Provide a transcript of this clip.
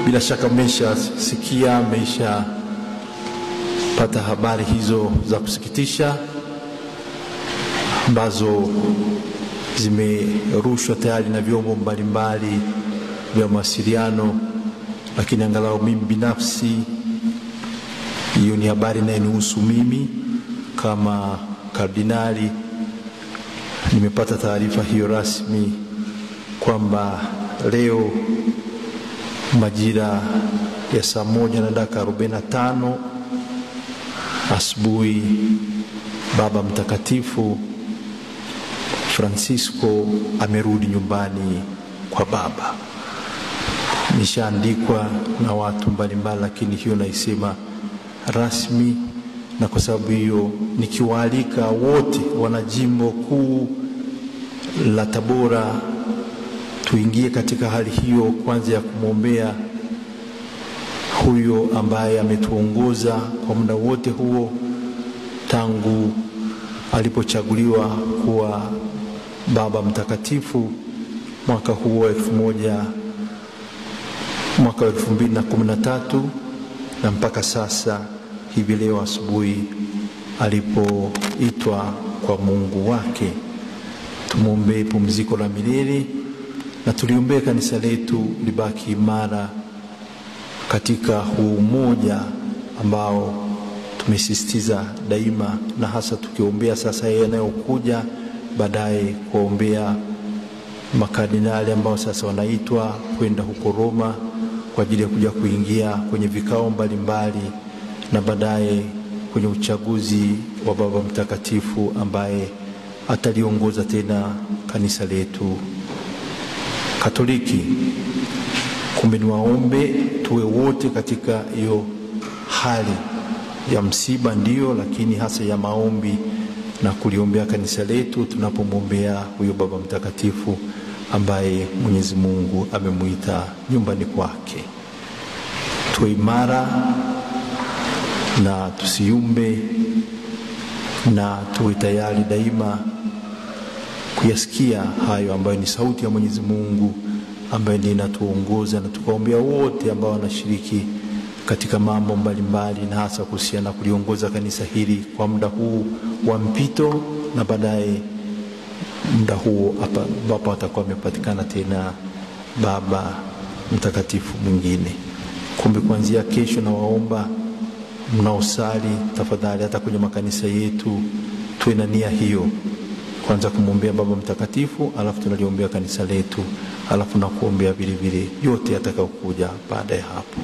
Bila shaka mmeshasikia, mmeshapata habari hizo za kusikitisha ambazo zimerushwa tayari na vyombo mbalimbali vya mawasiliano, lakini angalau mimi binafsi hiyo ni habari inayonihusu mimi kama kardinali. Nimepata taarifa hiyo rasmi kwamba leo majira ya saa 1:45 asubuhi Baba Mtakatifu Francisco amerudi nyumbani kwa Baba. Nishaandikwa na watu mbalimbali, lakini hiyo naisema rasmi, na kwa sababu hiyo nikiwaalika wote wana jimbo kuu la Tabora tuingie katika hali hiyo kwanza ya kumwombea huyo ambaye ametuongoza kwa muda wote huo tangu alipochaguliwa kuwa Baba Mtakatifu mwaka huo 2013 na mpaka sasa hivi leo asubuhi alipoitwa kwa Mungu wake. Tumuombe pumziko la milele na tuliombee kanisa letu libaki imara katika huu umoja ambao tumesisitiza daima, na hasa tukiombea sasa yanayokuja baadaye, kuombea makardinali ambao sasa wanaitwa kwenda huko Roma kwa ajili ya kuja kuingia kwenye vikao mbalimbali na baadaye kwenye uchaguzi wa Baba Mtakatifu ambaye ataliongoza tena kanisa letu Katoliki. Kumbe niwaombe tuwe wote katika hiyo hali ya msiba, ndio, lakini hasa ya maombi na kuliombea kanisa letu tunapomwombea huyo Baba Mtakatifu ambaye Mwenyezi Mungu amemuita nyumbani kwake. Tuwe imara na tusiumbe, na tuwe tayari daima kuyasikia hayo ambayo ni sauti ya Mwenyezi Mungu ambaye ndiye inatuongoza, na tukaombea wote ambao wanashiriki katika mambo mbalimbali na hasa kuhusiana kuliongoza kanisa hili kwa muda huu wa mpito, na baadaye muda huo ambapo atakuwa amepatikana tena Baba Mtakatifu mwingine. Kumbe kuanzia kesho na waomba mnaosali tafadhali hata kwenye makanisa yetu tuwe na nia hiyo, kwanza kumwombea Baba Mtakatifu, alafu tunaliombea kanisa letu, alafu na kuombea vile vile yote atakayokuja baada ya hapo.